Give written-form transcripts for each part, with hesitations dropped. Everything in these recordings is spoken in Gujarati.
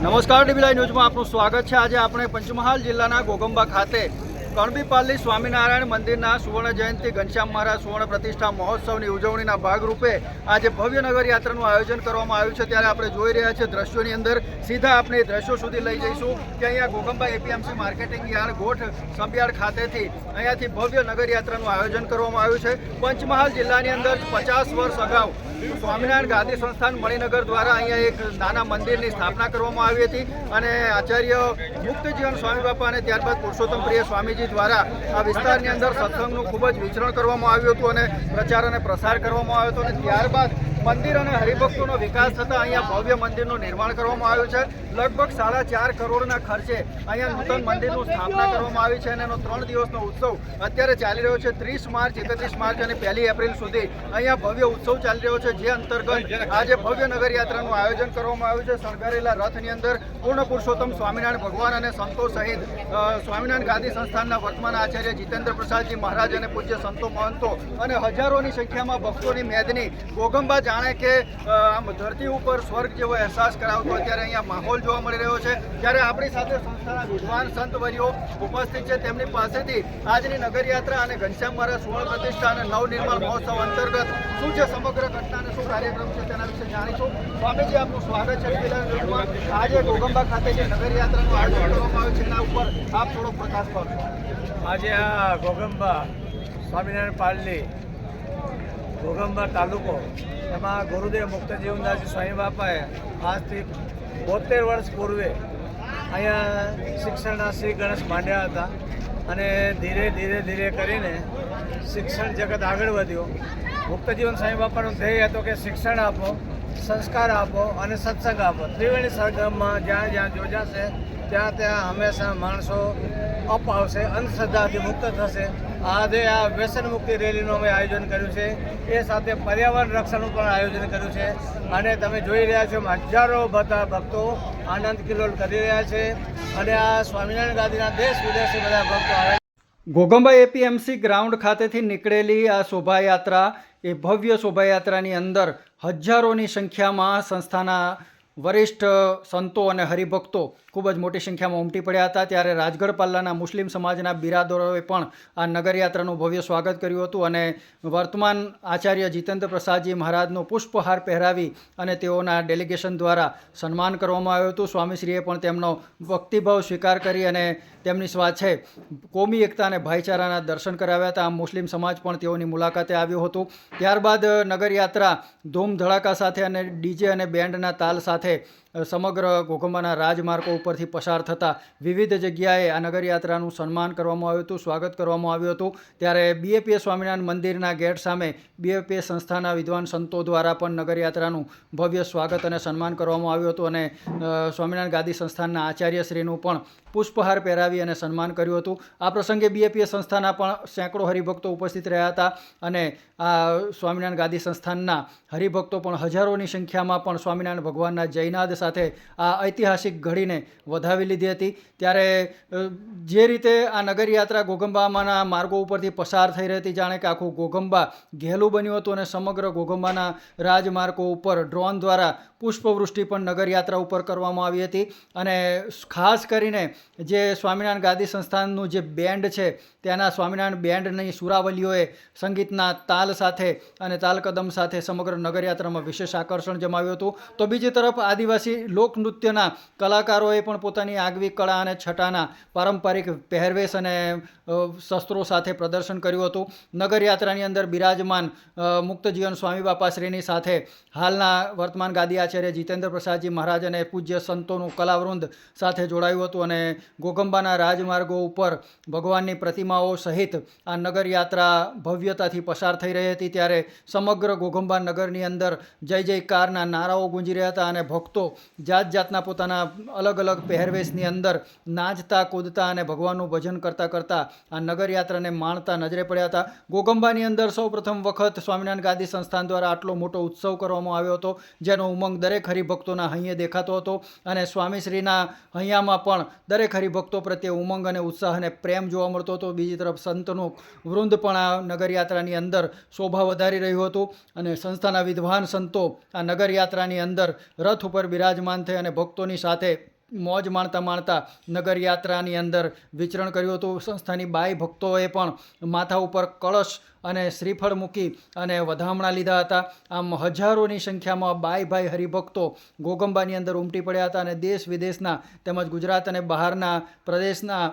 નમસ્કાર ડીબી લાઈવ ન્યૂઝમાં આપનું સ્વાગત છે। આજે આપણે પંચમહાલ જિલ્લાના ઘોઘંબા ખાતે કણબીપાલની સ્વામિનારાયણ મંદિરના સુવર્ણ જયંતિ ઘનશ્યામ મહારાજ સુવર્ણ પ્રતિષ્ઠા મહોત્સવની ઉજવણીના ભાગરૂપે આજે ભવ્ય નગર યાત્રાનું આયોજન કરવામાં આવ્યું છે। ત્યારે આપણે જોઈ રહ્યા છીએ દ્રશ્યોની અંદર સીધા આપણે દ્રશ્યો સુધી લઈ જઈશું કે અહીંયા ઘોઘંબા એપીએમસી માર્કેટિંગ યાર્ડ ગોઠ સંબિયાડ ખાતેથી અહીંયાથી ભવ્ય નગર યાત્રાનું આયોજન કરવામાં આવ્યું છે। પંચમહાલ જિલ્લાની અંદર 50 વર્ષ અગાઉ સ્વામિનારાયણ ગાદી સંસ્થાન મણિનગર દ્વારા અહીંયા એક નાના મંદિરની સ્થાપના કરવામાં આવી હતી અને આચાર્ય મુક્તજીવન સ્વામી બાપા અને ત્યારબાદ પુરુષોત્તમ પ્રિય સ્વામીજી દ્વારા આ વિસ્તારની અંદર સત્સંગનું ખૂબ જ વિચરણ કરવામાં આવ્યું હતું અને પ્રચાર અને પ્રસાર કરવામાં આવ્યો હતો અને ત્યારબાદ મંદિર અને હરિભક્તોનો વિકાસ થતાં અહીંયા ભવ્ય મંદિરનું નિર્માણ કરવામાં આવ્યું છે। લગભગ 4.5 કરોડના ખર્ચે અહીંયા નૂતન મંદિરનું સ્થાપના કરવામાં આવી છે અને એનો 3 દિવસનો ઉત્સવ અત્યારે ચાલી રહ્યો છે। 30 માર્ચ 31 માર્ચ અને 1 એપ્રિલ સુધી અહીંયા ભવ્ય ઉત્સવ ચાલી રહ્યો છે, જે અંતર્ગત આજે ભવ્ય નગર યાત્રાનું આયોજન કરવામાં આવ્યું છે। શણગારેલા રથની અંદર પૂર્ણ પુરુષોત્તમ સ્વામિનારાયણ ભગવાન અને સંતો સહિત સ્વામિનારાયણ ગાદી સંસ્થાનના વર્તમાન આચાર્ય જીતેન્દ્ર પ્રસાદજી મહારાજ અને પૂજ્ય સંતો મહંતો અને હજારોની સંખ્યામાં ભક્તોની મેદની ઘોઘંબા જાણે કે આમ ધરતી ઉપર સ્વર્ગ જેવો અહેસાસ કરાવતો અત્યારે અહીંયા માહોલ જોવા મળી રહ્યો છે। ત્યારે આપણી સાથે સંસ્થાના વિદ્વાન સંતવરીઓ ઉપસ્થિત છે, તેમની પાસેથી આજની નગર યાત્રા અને ઘનશ્યામ મહારાજ સુવર્ણ પ્રતિષ્ઠા અને નવનિર્માણ મહોત્સવ અંતર્ગત શું છે સમગ્ર ઘટના અને શું કાર્યક્રમ છે તેના વિશે જાણીશું। સ્વામીજી, આપનું સ્વાગત છે। આજે ઘોઘંબા ખાતે જે નગર યાત્રાનું આયોજન કરવામાં આવ્યું છે એના ઉપર આપ થોડો પ્રકાશ પાડશો। આજે આ ઘોઘંબા સ્વામિનારાયણ પાલની ઘોઘંબા તાલુકો એમાં ગુરુદેવ મુક્તજીવનદાસજી સ્વામી બાપાએ આજથી 72 વર્ષ પૂર્વે અહીંયા શિક્ષણના શ્રી ગણેશ માંડ્યા હતા અને ધીરે ધીરે કરીને શિક્ષણ જગત આગળ વધ્યું। મુક્તજીવન સ્વામી બાપાનો ધ્યેય હતો કે શિક્ષણ આપો, સંસ્કાર આપો અને સત્સંગ આપો। ત્રિવેણી સંગમમાં જ્યાં જ્યાં યોજાશે ત્યાં હંમેશા માણસો અપાવશે, અંધશ્રદ્ધાથી મુક્ત થશે। આજે આ વ્યસન મુક્તિ રેલીનું અમે આયોજન કર્યું છે, એ સાથે પર્યાવરણ રક્ષણનું પણ આયોજન કર્યું છે અને તમે જોઈ રહ્યા છો હજારો બધા ભક્તો આનંદ કિલ્લોલ કરી રહ્યા છે અને આ સ્વામિનારાયણ ગાદીના દેશ વિદેશથી બધા ભક્તો આવે। ઘોઘંબા એપીએમસી ગ્રાઉન્ડ ખાતેથી નીકળેલી આ શોભાયાત્રા, એ ભવ્ય શોભાયાત્રાની અંદર હજારોની સંખ્યામાં સંસ્થાના વરિષ્ઠ સંતો અને હરિભક્તો ખૂબ જ મોટી સંખ્યામાં ઉમટી પડ્યા હતા। ત્યારે રાજગઢ પાલ્લાના મુસ્લિમ સમાજના બિરાદરોએ પણ આ નગરયાત્રાનું ભવ્ય સ્વાગત કર્યું હતું અને વર્તમાન આચાર્ય જીતેન્દ્ર પ્રસાદજી મહારાજનો પુષ્પહાર પહેરાવી અને તેઓના ડેલિગેશન દ્વારા સન્માન કરવામાં આવ્યું હતું। સ્વામીશ્રીએ પણ તેમનો ભક્તિભાવ સ્વીકાર કરી અને તેમની સ્વાછે કોમી એકતા અને ભાઈચારાના દર્શન કરાવ્યા હતા। મુસ્લિમ સમાજ પણ તેઓની મુલાકાતે આવ્યો હતો। ત્યારબાદ નગરયાત્રા ધૂમ ધડાકા સાથે અને ડીજે અને બેન્ડના તાલ સાથે સમગ્ર ઘોઘંબાના રાજમાર્ગો ઉપરથી પસાર થતાં વિવિધ જગ્યાએ આ નગરયાત્રાનું સન્માન કરવામાં આવ્યું હતું, સ્વાગત કરવામાં આવ્યું હતું। ત્યારે બીએપીએસ સ્વામિનારાયણ મંદિરના ગેટ સામે બીએપીએસ સંસ્થાના વિદ્વાન સંતો દ્વારા પણ નગરયાત્રાનું ભવ્ય સ્વાગત અને સન્માન કરવામાં આવ્યું હતું અને સ્વામિનારાયણ ગાદી સંસ્થાનના આચાર્યશ્રીનું પણ પુષ્પહાર પહેરાવી અને સન્માન કર્યું હતું। આ પ્રસંગે બીએપીએસ સંસ્થાના પણ સેંકડો હરિભક્તો ઉપસ્થિત રહ્યા હતા અને આ સ્વામિનારાયણ ગાદી સંસ્થાનના હરિભક્તો પણ હજારોની સંખ્યામાં પણ સ્વામિનારાયણ ભગવાનના જયનાદ સાથે આ ઐતિહાસિક ઘડીને વધાવી લીધી હતી। ત્યારે જે રીતે આ નગરયાત્રા ઘોઘંબામાંના માર્ગો ઉપરથી પસાર થઈ રહી હતી, જાણે કે આખું ઘોઘંબા ઘેલું બન્યું હતું અને સમગ્ર ઘોઘંબાના રાજમાર્ગો ઉપર ડ્રોન દ્વારા પુષ્પવૃષ્ટિ પણ નગરયાત્રા ઉપર કરવામાં આવી હતી અને ખાસ કરીને જે સ્વામિનારાયણ ગાદી સંસ્થાનનું જે બેન્ડ છે ત્યાંના સ્વામિનારાયણ બેન્ડની સુરાવલીઓએ સંગીતના તાલ સાથે અને તાલકદમ સાથે સમગ્ર નગરયાત્રામાં વિશેષ આકર્ષણ જમાવ્યું હતું। તો બીજી તરફ આદિવાસી લોકનૃત્યના કલાકારોએ પણ પોતાની આગવી કળા અને છટાના પારંપરિક પહેરવેશ અને શસ્ત્રો સાથે પ્રદર્શન કર્યું હતું। નગરયાત્રાની અંદર બિરાજમાન મુક્તજીવન સ્વામી બાપાશ્રીની સાથે હાલના વર્તમાન ગાદી આચાર્ય જીતેન્દ્ર પ્રસાદજી મહારાજ અને પૂજ્ય સંતોનું કલાવૃંદ સાથે જોડાયું હતું અને ઘોઘંબાના રાજમાર્ગો ઉપર ભગવાનની પ્રતિમાઓ સહિત આ નગરયાત્રા ભવ્યતાથી પસાર થઈ રહી હતી। ત્યારે સમગ્ર ઘોઘંબા નગરની અંદર જય જયકારના નારાઓ ગુંજી રહ્યા હતા અને ભક્તો જાત જાતના પોતાના અલગ અલગ પહેરવેશની અંદર નાચતા કૂદતા અને ભગવાનનું ભજન કરતાં કરતાં આ નગરયાત્રાને માણતા નજરે પડ્યા હતા। ઘોઘંબાની અંદર સૌ પ્રથમ વખત સ્વામિનારાયણ ગાદી સંસ્થાન દ્વારા આટલો મોટો ઉત્સવ કરવામાં આવ્યો હતો, જેનો ઉમંગ દરેક હરિભક્તોના હૈયે દેખાતો હતો અને સ્વામીશ્રીના હૈયામાં પણ દરેક હરિભક્તો પ્રત્યે ઉમંગ અને ઉત્સાહ અને પ્રેમ જોવા મળતો હતો। બીજી તરફ સંતનું વૃંદ પણ આ નગરયાત્રાની અંદર શોભા વધારી રહ્યું હતું અને સંસ્થાના વિદ્વાન સંતો આ નગરયાત્રાની અંદર રથ ઉપર બિરાજમાન થઈ અને ભક્તોની સાથે મોજ માણતા માણતા નગરયાત્રાની અંદર વિચરણ કર્યું હતું. સંસ્થાની બાઈ ભક્તોએ પણ માથા ઉપર કળશ અને શ્રીફળ મૂકી અને વધામણા લીધા હતા. આમ હજારોની સંખ્યામાં બાઈ ભાઈ હરિભક્તો ઘોગંબાની અંદર ઉમટી પડ્યા હતા અને દેશ વિદેશના તેમજ ગુજરાત અને બહારના પ્રદેશના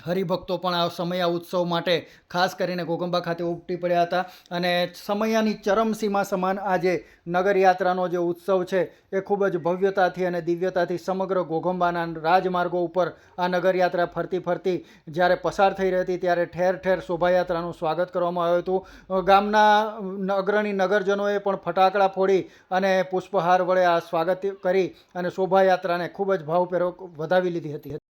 હરિભક્તો પણ આ સમયા ઉત્સવ માટે ખાસ કરીને ઘોગંબા ખાતે ઉમટી પડ્યા હતા. અને સમયાની ચરમસીમા સમાન આ જે નગરયાત્રાનો જે ઉત્સવ છે એ ખૂબ જ ભવ્યતાથી અને દિવ્યતાથી સમગ્ર ઘોગંબાના રાજમાર્ગો ઉપર આ નગરયાત્રા ફરતી ફરતી જ્યારે પસાર થઈ રહી હતી ત્યારે ઠેર ઠેર શોભાયાત્રાનું સ્વાગત કરવામાં આવ્યું હતું. ગામના અગ્રણી નગરજનોએ પણ ફટાકડા ફોડી અને પુષ્પહાર વડે આ સ્વાગત કરી અને શોભાયાત્રાને ખૂબ જ ભાવપૂર્વક વધાવી લીધી હતી.